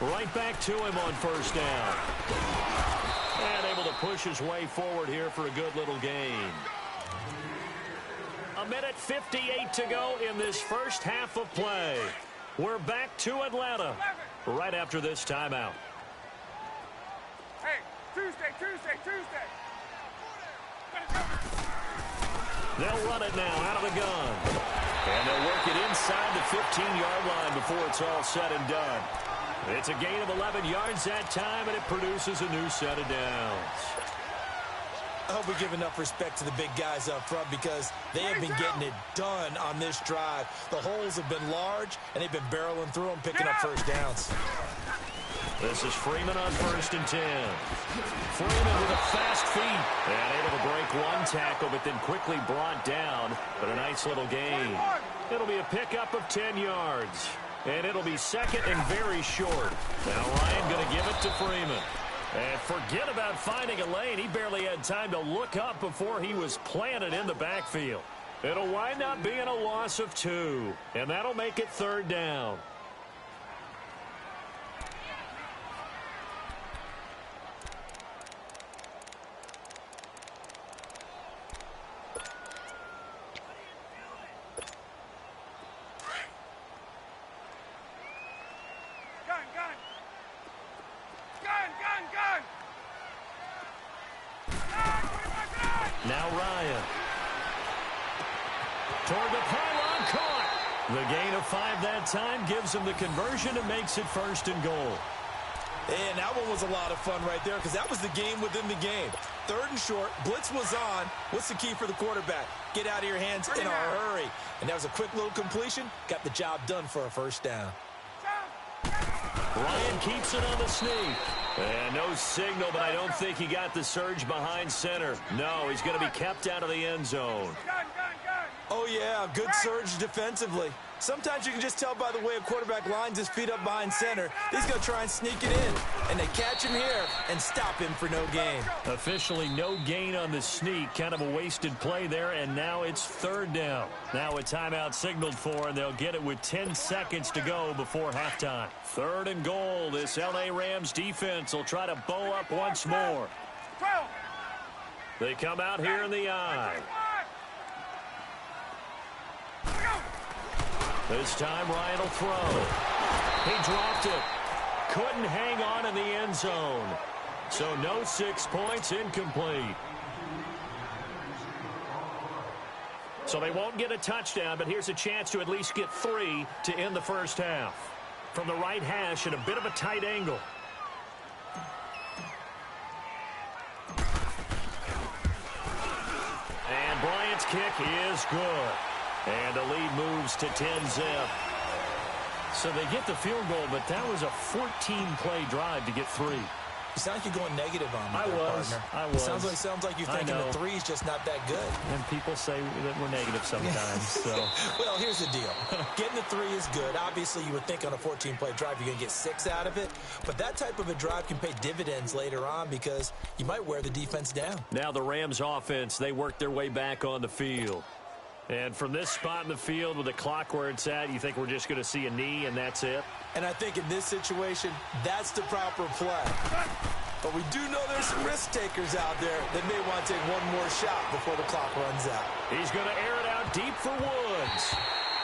Right back to him on first down. And able to push his way forward here for a good little gain. 1:58 to go in this first half of play. We're back to Atlanta right after this timeout. Hey, Tuesday. They'll run it now out of the gun. And they'll work it inside the 15-yard line before it's all said and done. It's a gain of 11 yards that time, and it produces a new set of downs. I hope we give enough respect to the big guys up front because they have been getting it done on this drive. The holes have been large, and they've been barreling through them, picking up first downs. This is Freeman on 1st and 10. Freeman with a fast feet. And able to break one tackle, but then quickly brought down. But a nice little gain. It'll be a pickup of 10 yards. And it'll be second and very short. Now Ryan going to give it to Freeman. And forget about finding a lane. He barely had time to look up before he was planted in the backfield. It'll wind up being a loss of 2. And that'll make it 3rd down. Now Ryan. Toward the pylon, caught. The gain of 5 that time gives him the conversion and makes it 1st and goal. And that one was a lot of fun right there because that was the game within the game. 3rd and short, blitz was on. What's the key for the quarterback? Get out of your hands in a hurry. And that was a quick little completion. Got the job done for a 1st down. Ryan keeps it on the sneak. And no signal, but I don't think he got the surge behind center. No, he's going to be kept out of the end zone. Oh, yeah, good surge defensively. Sometimes you can just tell by the way a quarterback lines his feet up behind center. He's going to try and sneak it in. And they catch him here and stop him for no gain. Officially no gain on the sneak. Kind of a wasted play there, and now it's 3rd down. Now a timeout signaled for, and they'll get it with 10 seconds to go before halftime. 3rd and goal. This L.A. Rams defense will try to bow up once more. They come out here in the eye. This time Ryan will throw. He dropped it. Couldn't hang on in the end zone. So no 6 points, incomplete. So they won't get a touchdown, but here's a chance to at least get 3 to end the first half. From the right hash at a bit of a tight angle. And Bryant's kick is good. And the lead moves to 10-zip. So they get the field goal, but that was a 14-play drive to get 3. You sound like you're going negative on me, I was. Sounds like you're thinking the 3's just not that good. And people say that we're negative sometimes. So. Well, here's the deal. Getting the 3 is good. Obviously, you would think on a 14-play drive you're going to get 6 out of it. But that type of a drive can pay dividends later on because you might wear the defense down. Now the Rams offense, they work their way back on the field. And from this spot in the field with the clock where it's at, you think we're just going to see a knee and that's it? And I think in this situation, that's the proper play. But we do know there's some risk takers out there that may want to take one more shot before the clock runs out. He's going to air it out deep for Woods.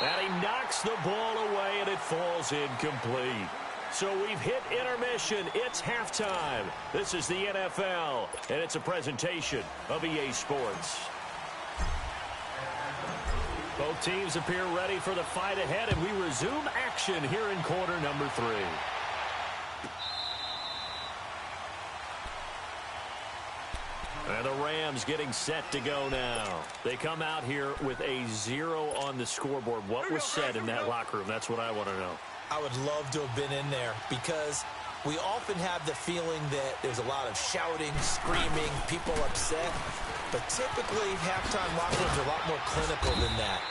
And he knocks the ball away and it falls incomplete. So we've hit intermission. It's halftime. This is the NFL, and it's a presentation of EA Sports. Both teams appear ready for the fight ahead, and we resume action here in quarter number 3. And the Rams getting set to go now. They come out here with a 0 on the scoreboard. What was said in that locker room? That's what I want to know. I would love to have been in there because we often have the feeling that there's a lot of shouting, screaming, people upset. But typically, halftime locker rooms are a lot more clinical than that.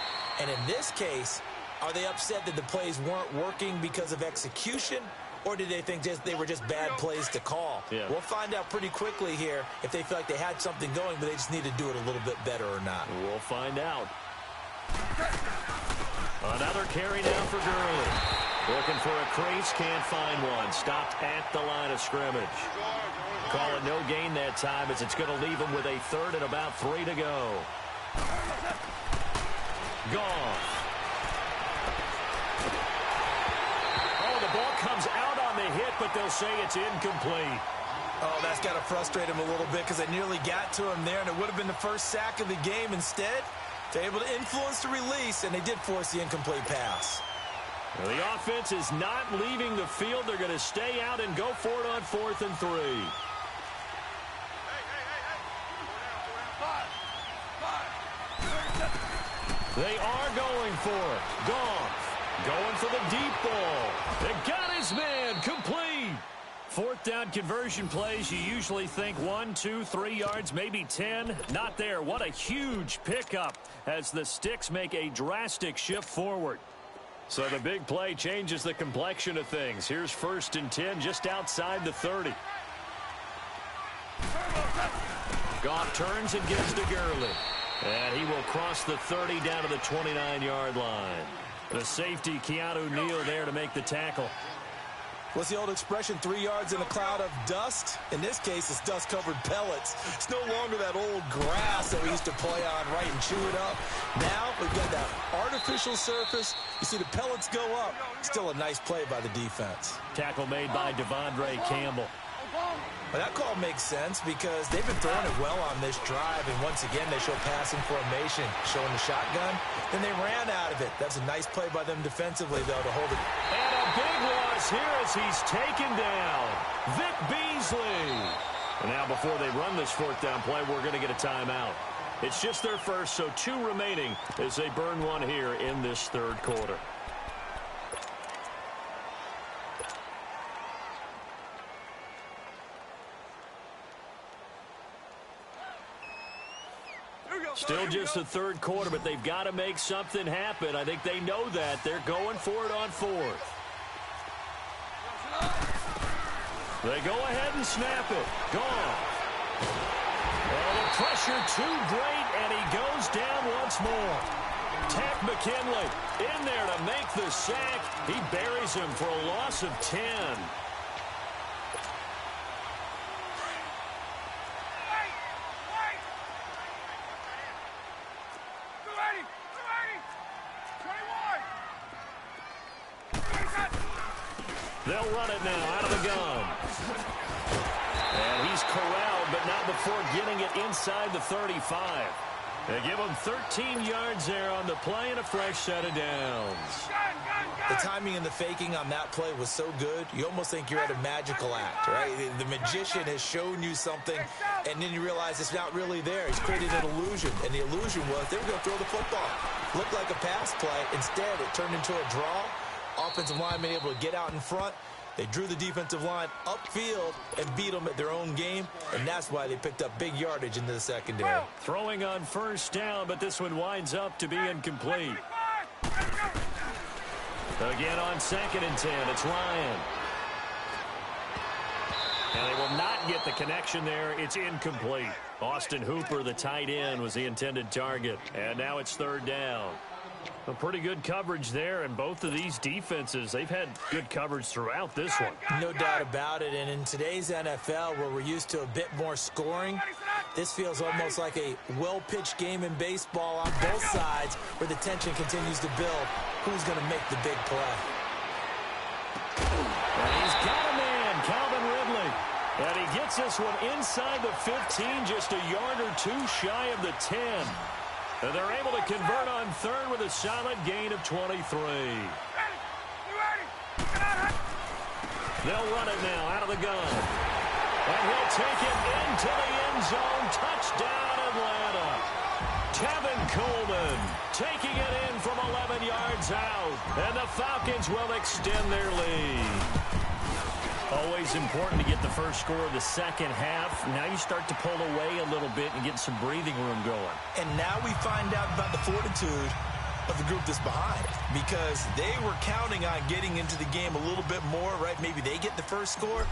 And in this case, are they upset that the plays weren't working because of execution? Or did they think they were just bad plays to call? Yeah. We'll find out pretty quickly here if they feel like they had something going, but they just need to do it a little bit better or not. We'll find out. Another carry now for Gurley. Looking for a crease, can't find one. Stopped at the line of scrimmage. Call it no gain that time as it's going to leave him with a third and about 3 to go. Goff. Oh, the ball comes out on the hit, but they'll say it's incomplete. Oh, that's got to frustrate him a little bit because they nearly got to him there, and it would have been the first sack of the game. Instead, they're able to influence the release, and they did force the incomplete pass. Well, the offense is not leaving the field. They're going to stay out and go for it on 4th and 3. They are going for it. Goff going for the deep ball. They got his man complete. 4th down conversion plays, you usually think 1, 2, 3 yards, maybe 10. Not there. What a huge pickup as the Sticks make a drastic shift forward. So the big play changes the complexion of things. Here's 1st and 10 just outside the 30. Goff turns and gives to Gurley. And he will cross the 30 down to the 29-yard line. The safety, Keanu Neal, there to make the tackle. What's the old expression, 3 yards in a cloud of dust? In this case, it's dust-covered pellets. It's no longer that old grass that we used to play on, right, and chew it up. Now we've got that artificial surface. You see the pellets go up. Still a nice play by the defense. Tackle made by Devondre Campbell. Well, that call makes sense because they've been throwing it well on this drive, and once again they show passing formation, showing the shotgun. Then they ran out of it. That's a nice play by them defensively, though, to hold it. And a big loss here as he's taken down. Vic Beasley. And now before they run this 4th down play, we're going to get a timeout. It's just their first, so 2 remaining as they burn one here in this 3rd quarter. Still just the 3rd quarter, but they've got to make something happen. I think they know that. They're going for it on 4th. They go ahead and snap it. Gone. Well, the pressure too great, and he goes down once more. Tack McKinley in there to make the sack. He buries him for a loss of 10. They'll run it now out of the gun. And he's corralled, but not before getting it inside the 35. They give him 13 yards there on the play and a fresh set of downs. The timing and the faking on that play was so good, you almost think you're at a magical act, right? The magician has shown you something, and then you realize it's not really there. He's created an illusion, and the illusion was they were going to throw the football. Looked like a pass play. Instead, it turned into a draw. Offensive lineman able to get out in front. They drew the defensive line upfield and beat them at their own game, and that's why they picked up big yardage into the secondary. Throwing on 1st down, but this one winds up to be incomplete. Again on 2nd and 10, it's Ryan. And they will not get the connection there. It's incomplete. Austin Hooper, the tight end, was the intended target. And now it's 3rd down. A pretty good coverage there, and both of these defenses, they've had good coverage throughout this one. No doubt about it, and in today's NFL, where we're used to a bit more scoring, this feels almost like a well-pitched game in baseball on both sides, where the tension continues to build. Who's going to make the big play? And he's got a man, Calvin Ridley. And he gets this one inside the 15, just a yard or 2 shy of the 10. And they're able to convert on 3rd with a solid gain of 23. They'll run it now out of the gun. And he'll take it into the end zone. Touchdown, Atlanta. Tevin Coleman taking it in from 11 yards out. And the Falcons will extend their lead. Always important to get the first score of the second half. Now you start to pull away a little bit and get some breathing room going. And now we find out about the fortitude of the group that's behind, because they were counting on getting into the game a little bit more, right? Maybe they get the first score.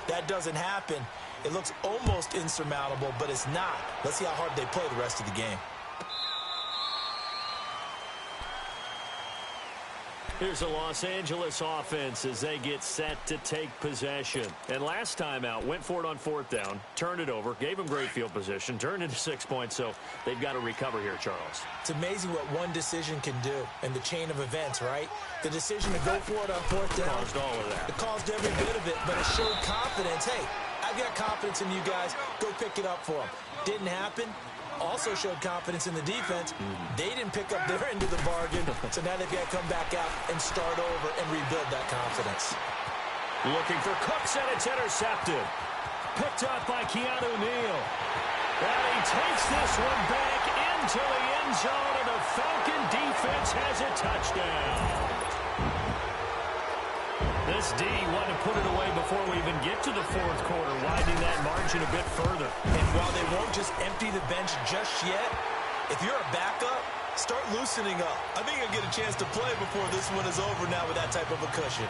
That doesn't happen. It looks almost insurmountable, but it's not. Let's see how hard they play the rest of the game. Here's the Los Angeles offense as they get set to take possession. And last time out, went for it on 4th down, turned it over, gave them great field position, turned into 6 points, so they've got to recover here, Charles. It's amazing what one decision can do in the chain of events, right? The decision to go for it on 4th down. Caused all of that. It caused every bit of it, but it showed confidence. Hey, I've got confidence in you guys. Go pick it up for them. Didn't happen. Also showed confidence in the defense. They didn't pick up their end of the bargain, so now they've got to come back out and start over and rebuild that confidence. Looking for Cooks, and it's intercepted. Picked up by Keanu Neal. And he takes this one back into the end zone, and the Falcon defense has a touchdown. This D wanted to put it away before we even get to the 4th quarter, widening that margin a bit further. And while they won't just empty the bench just yet, if you're a backup, start loosening up. I think you'll get a chance to play before this one is over now with that type of a cushion.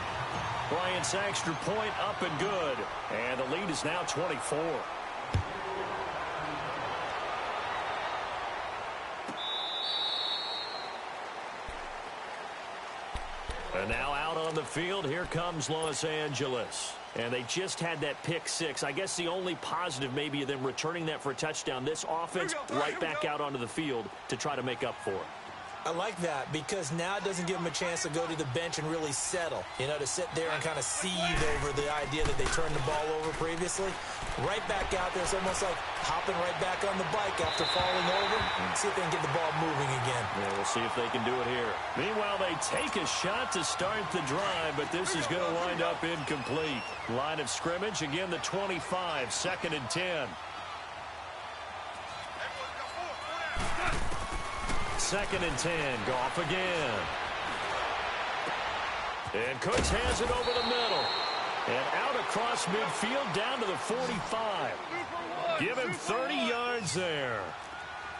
Bryant's extra point up and good. And the lead is now 24. And now out on the field, here comes Los Angeles. And they just had that pick 6. I guess the only positive maybe of them returning that for a touchdown. This offense right back out onto the field to try to make up for it. I like that because now it doesn't give them a chance to go to the bench and really settle, to sit there and kind of seethe over the idea that they turned the ball over previously. Right back out there, it's almost like hopping right back on the bike after falling over. See if they can get the ball moving again. Yeah, we'll see if they can do it here. Meanwhile, they take a shot to start the drive, but this is going to wind up incomplete. Line of scrimmage, again the 25, 2nd and 10. 2nd and 10, Goff again. And Cooks has it over the middle. And out across midfield down to the 45. Give him 30 yards there.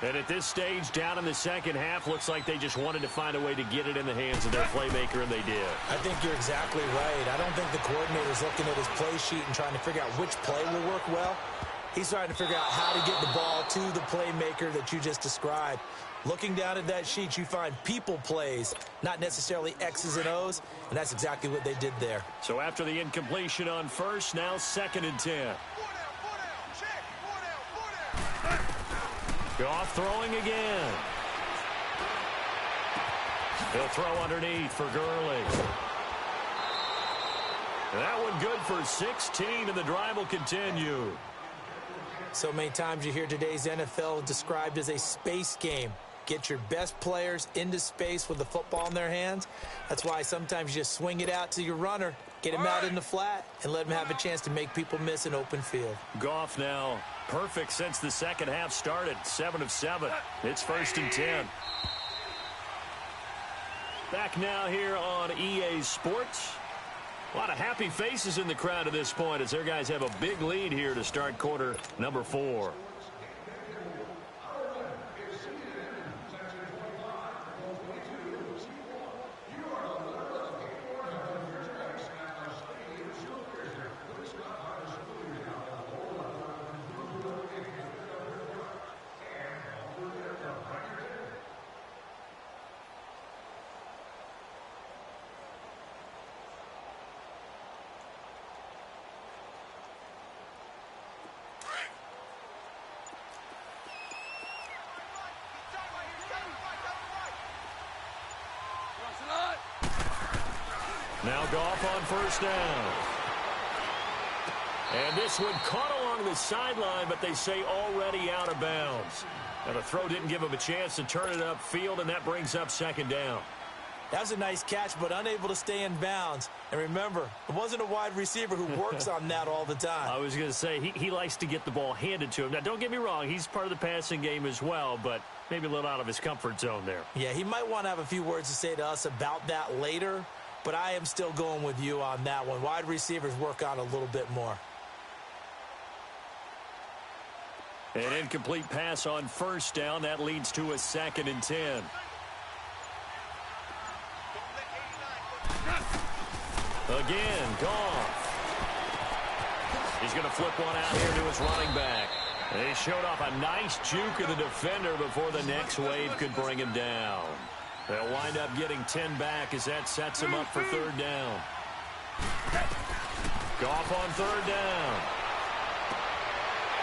And at this stage, down in the second half, looks like they just wanted to find a way to get it in the hands of their playmaker, and they did. I think you're exactly right. I don't think the coordinator's looking at his play sheet and trying to figure out which play will work well. He's trying to figure out how to get the ball to the playmaker that you just described. Looking down at that sheet, you find people plays, not necessarily X's and O's, and that's exactly what they did there. So after the incompletion on first, now 2nd and 10. Goff throwing again. He'll throw underneath for Gurley. And that one good for 16, and the drive will continue. So many times you hear today's NFL described as a space game. Get your best players into space with the football in their hands. That's why sometimes you just swing it out to your runner, get him out in the flat, and let him have a chance to make people miss an open field. Goff now perfect since the second half started. 7 of 7. It's 1st and 10. Back now here on EA Sports. A lot of happy faces in the crowd at this point as their guys have a big lead here to start quarter number 4. Now Goff on first down. And this one caught along the sideline, but they say already out of bounds. Now the throw didn't give him a chance to turn it upfield, and that brings up 2nd down. That was a nice catch, but unable to stay in bounds. And remember, it wasn't a wide receiver who works on that all the time. I was going to say, he likes to get the ball handed to him. Now, don't get me wrong, he's part of the passing game as well, but maybe a little out of his comfort zone there. Yeah, he might want to have a few words to say to us about that later, but I am still going with you on that one. Wide receivers work on a little bit more. An incomplete pass on first down. That leads to a 2nd and 10. Again, Goff. He's going to flip one out here to his running back. And he showed off a nice juke of the defender before the next wave could bring him down. They'll wind up getting 10 back as that sets them up for third down. Goff on third down.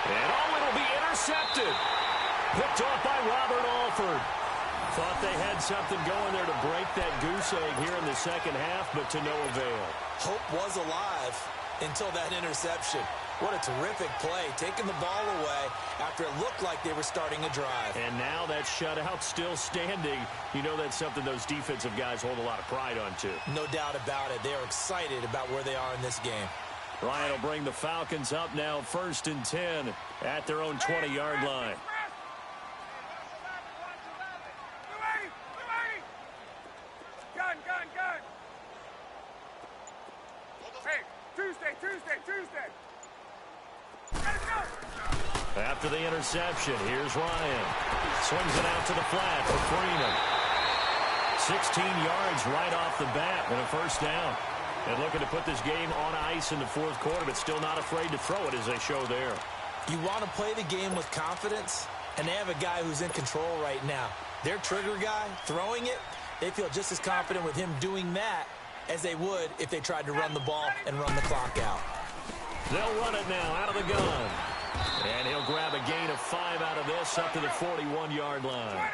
And it'll be intercepted. Picked off by Robert Alford. Thought they had something going there to break that goose egg here in the second half, but to no avail. Hope was alive until that interception. What a terrific play, taking the ball away after it looked like they were starting a drive. And now that shutout still standing. You know that's something those defensive guys hold a lot of pride on, too. No doubt about it. They are excited about where they are in this game. Ryan will bring the Falcons up now, 1st and 10 at their own 20-yard line. Tuesday. After the interception, here's Ryan. Swings it out to the flat for Freeman. 16 yards right off the bat and a first down. And looking to put this game on ice in the fourth quarter, but still not afraid to throw it as they show there. You want to play the game with confidence, and they have a guy who's in control right now. Their trigger guy, throwing it, they feel just as confident with him doing that as they would if they tried to run the ball and run the clock out. They'll run it now out of the gun. And he'll grab a gain of 5 out of this up to the 41-yard line.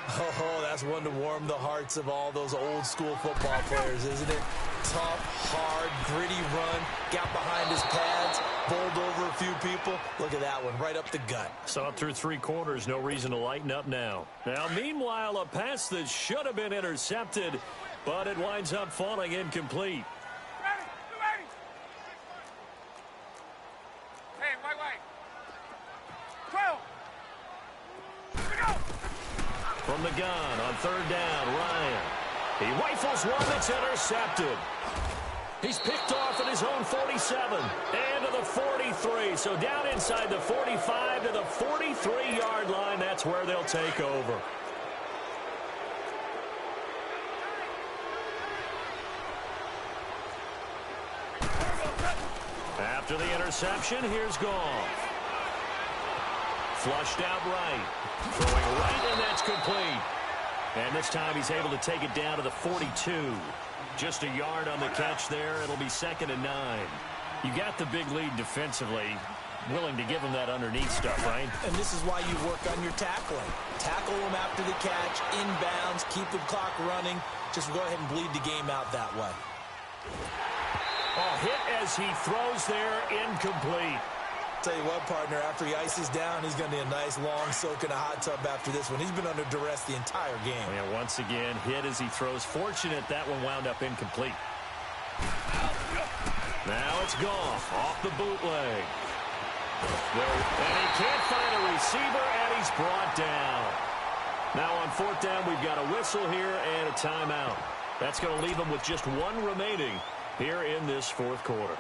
Oh, that's one to warm the hearts of all those old-school football players, isn't it? Tough, hard, gritty run, got behind his pads, bowled over a few people. Look at that one, right up the gut. So up through 3 quarters, no reason to lighten up now. Now, meanwhile, a pass that should have been intercepted, but it winds up falling incomplete. From the gun on third down, Ryan. He rifles one that's intercepted. He's picked off at his own 47 and to the 43. So down inside the 45 to the 43-yard line. That's where they'll take over. After the interception, here's Goff. Flushed out right. Throwing right, and that's complete. And this time he's able to take it down to the 42. Just a yard on the catch there. It'll be 2nd and 9. You got the big lead defensively. Willing to give him that underneath stuff, right? And this is why you work on your tackling. Tackle him after the catch, inbounds, keep the clock running. Just go ahead and bleed the game out that way. Oh, hit as he throws there, incomplete. Tell you what, partner, after he ices down, he's going to need a nice long soak in a hot tub after this one. He's been under duress the entire game. And once again, hit as he throws. Fortunate that one wound up incomplete. Now it's Goff off the bootleg. And he can't find a receiver, and he's brought down. Now on 4th down, we've got a whistle here and a timeout. That's going to leave him with just 1 remaining here in this fourth quarter.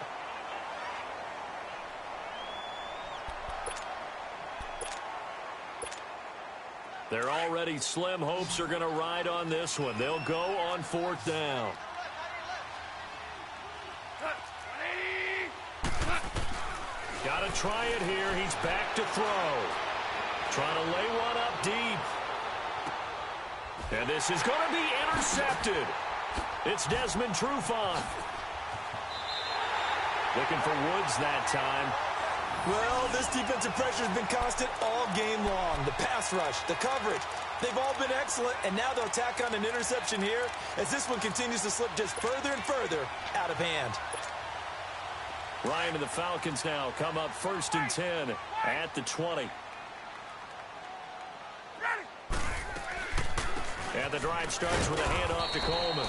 Their already slim hopes are going to ride on this one. They'll go on 4th down. Got to try it here. He's back to throw. Trying to lay one up deep. And this is going to be intercepted. It's Desmond Trufant. Looking for Woods that time. Well, this defensive pressure has been constant all game long. The pass rush, the coverage, they've all been excellent, and now they'll tack on an interception here as this one continues to slip just further and further out of hand. Ryan and the Falcons now come up 1st and 10 at the 20. And the drive starts with a handoff to Coleman.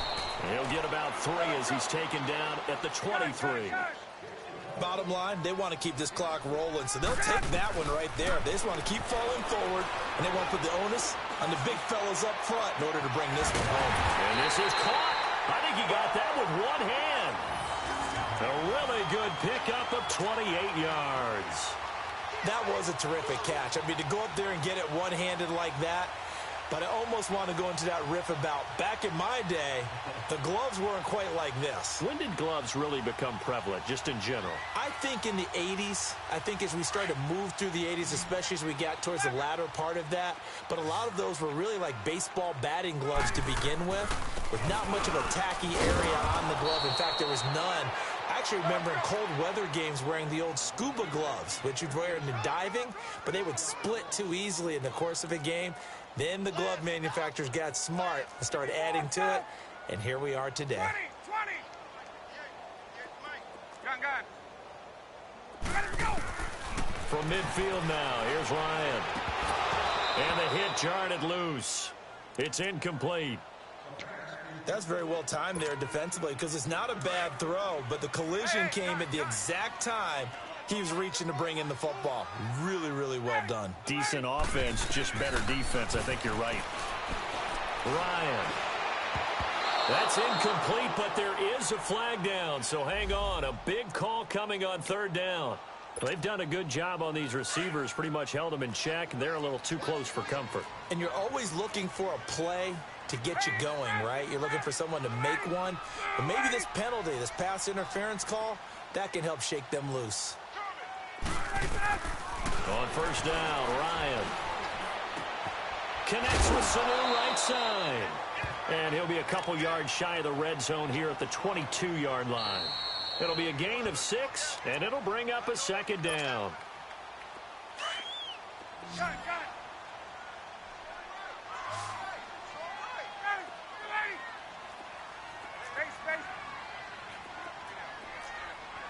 He'll get about 3 as he's taken down at the 23. Bottom line, they want to keep this clock rolling, so they'll take that one right there. They just want to keep falling forward, and they want to put the onus on the big fellas up front in order to bring this one home. And this is caught. I think he got that with one hand. A really good pickup of 28 yards. That was a terrific catch. I mean, to go up there and get it one-handed like that, But I almost want to go into that riff about back in my day, the gloves weren't quite like this. When did gloves really become prevalent, just in general? I think in the 80s. I think as we started to move through the 80s, especially as we got towards the latter part of that. But a lot of those were really like baseball batting gloves to begin with not much of a tacky area on the glove. In fact, there was none. I actually remember in cold weather games wearing the old scuba gloves, which you'd wear in the diving, but they would split too easily in the course of a game. Then the glove manufacturers got smart and started adding to it, and here we are today. 20. Young gun. Let go. From midfield now, here's Ryan. And the hit jarred it loose. It's incomplete. That's very well timed there defensively because it's not a bad throw, but the collision came at the exact time he was reaching to bring in the football. Really, really well done. Decent offense, just better defense. I think you're right. Ryan. That's incomplete, but there is a flag down, so hang on. A big call coming on third down. They've done a good job on these receivers, pretty much held them in check, and they're a little too close for comfort. And you're always looking for a play to get you going, right? You're looking for someone to make one. But maybe this penalty, this pass interference call, that can help shake them loose. On first down, Ryan connects with Sanu right side. And he'll be a couple yards shy of the red zone here at the 22-yard line. It'll be a gain of 6, and it'll bring up a second down. Gun.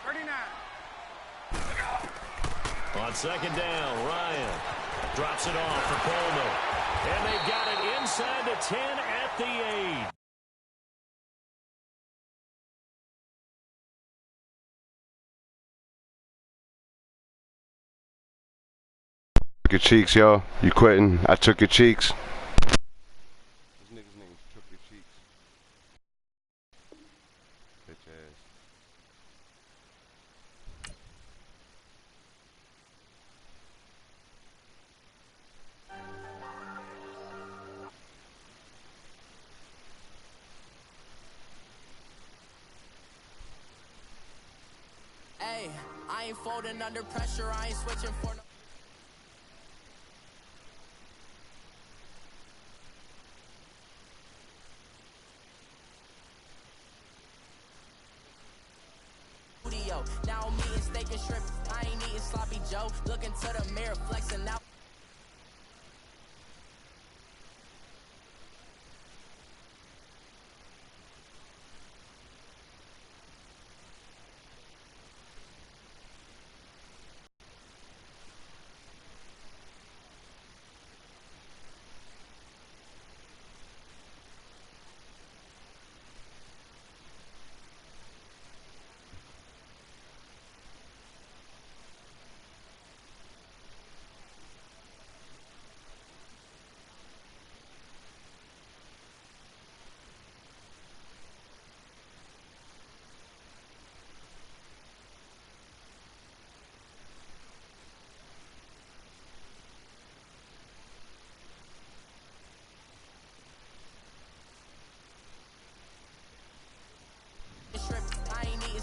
39. On second down, Ryan drops it off for Coleman. And they've got it inside the 10 at the 8. Your cheeks, yo. You quitting. I took your cheeks. This nigga's name took your cheeks. Bitch ass. Hey, I ain't folding under pressure. I ain't switching for no. Now I'm eating steak and shrimp. I ain't eating sloppy Joe. Looking to the mirror, flexing out.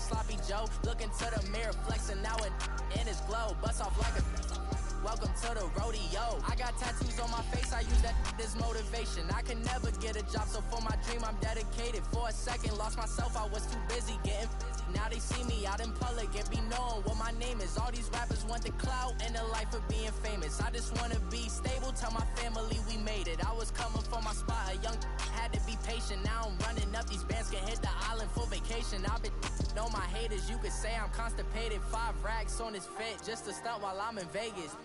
Sloppy Joe, looking to the mirror, flexing now and in his glow, bust off like a welcome to the rodeo. I got tattoos on my face, I use that as motivation. I can never get a job, so for my dream I'm dedicated. For a second, lost myself, I was too busy getting now they see me out in public and be knowing what my name is. All these rappers want the clout and the life of being famous. I just wanna be stable, tell my family we made it. I was coming for my spot, a young had to be patient. Now I'm running up, these bands can hit the island for vacation. I've been know my haters, you could say I'm constipated. 5 racks on his fit, just to stunt while I'm in Vegas.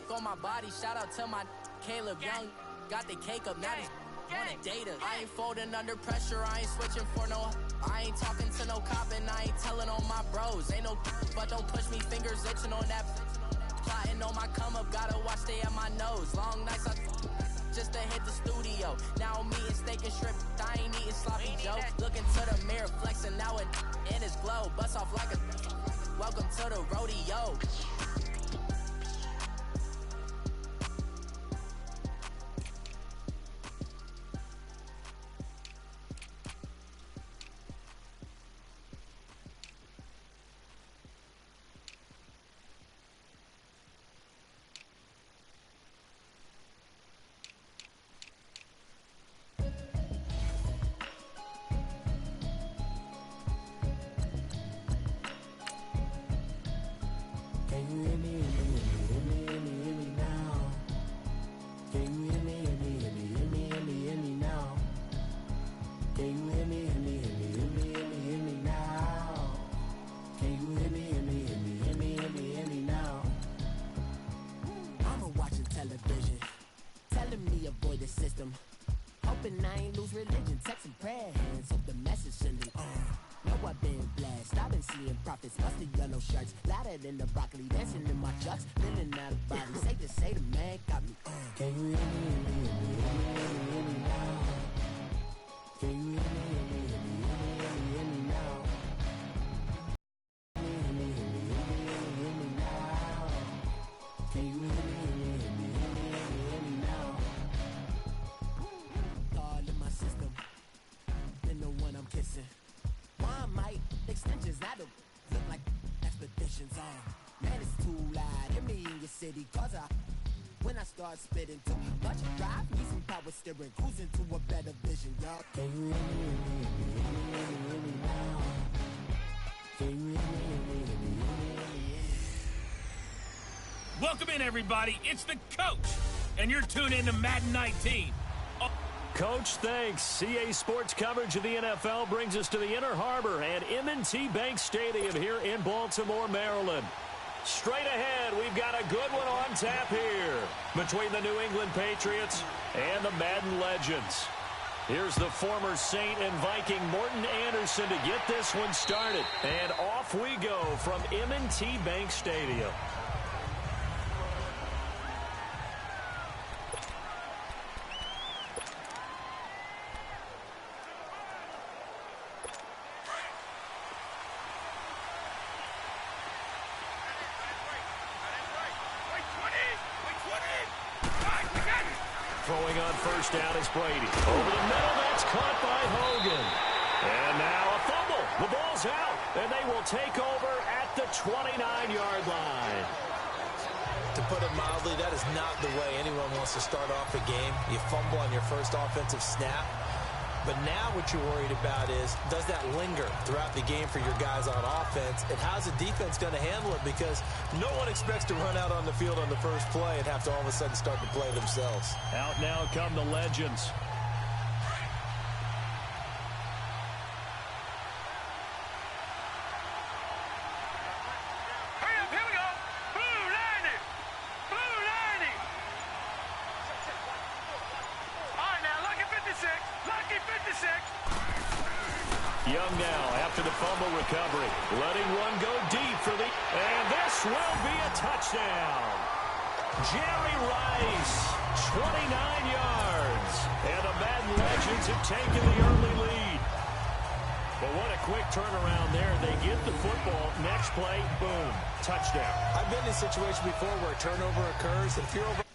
On my body, shout out to my Caleb Young. Got the cake up, now these wanna date us. I ain't folding under pressure, I ain't switching for no. I ain't talking to no cop and I ain't telling on my bros. Ain't no but don't push me, fingers itching on that. Plotting on my come up, gotta watch stay at my nose. Long nights I just to hit the studio. Now I'm eating steak and shrimp, I ain't eating sloppy Joe. Looking to the mirror, flexing now and in his glow. Bust off like a welcome to the rodeo. you hear me, hear me, hear me, hear me now? Can you hear me, hear me, hear me, hear me, hear me, hear me now? Can you hear me, hear me, hear me, hear me, hear me, hear me now? Can you hear me, hear me, hear me, hear me, hear me, hear me now? I'm watching television, telling me avoid the system. Hoping I ain't lose religion, texting prayer hands, hope the message sending on. Know I've been blessed, I've been seeing prophets, busted yellow shirts, louder than the broccoli, dancing in my chucks, feeling out of body, safe to say the man got me on. Can you hear me, hear me, hear me, hear me, hear me, hear me now? Can you hear me, hear me, hear me, hear me, hear me, hear me now? Hear me, hear me, hear me, hear me, hear me now? Can you hear me, hear me, hear me, hear me, hear me, hear me now? God in my system, been the one I'm kissing. Why might extensions that'll look like expeditions on? Man, it's too loud. Hear me in your city, cause when I start spitting too much drive, need some power steering, cruising to a better vision, y'all. Can you hear me, hear me, hear me, hear me, hear me now? Can you hear me, hear me, hear me, hear me, hear me, hear me? Welcome in, everybody. It's the coach, and you're tuned in to Madden 19. Coach, thanks. CA Sports coverage of the NFL brings us to the Inner Harbor and M&T Bank Stadium here in Baltimore, Maryland. Straight ahead, we've got a good one on tap here between the New England Patriots and the Madden Legends. Here's the former Saint and Viking Morton Anderson to get this one started. And off we go from M&T Bank Stadium. Throwing on first down is Brady. Over the middle, that's caught by Hogan. And now a fumble. The ball's out, and they will take over at the 29-yard line. To put it mildly, that is not the way anyone wants to start off a game. You fumble on your first offensive snap. But now what you're worried about is, does that linger throughout the game for your guys on offense? And how's the defense going to handle it? Because no one expects to run out on the field on the first play and have to all of a sudden start to play themselves. Out now come the Legends. Here we go. Blue 90. Blue 90. All right, now, lucky 56. Lucky 56. Young now after the fumble recovery. Letting one go deep for the... And this will be a touchdown. Jerry Rice, 29 yards. And the Madden Legends have taken the early lead. But what a quick turnaround there. They get the football. Next play, boom, touchdown. I've been in a situation before where a turnover occurs. If you're over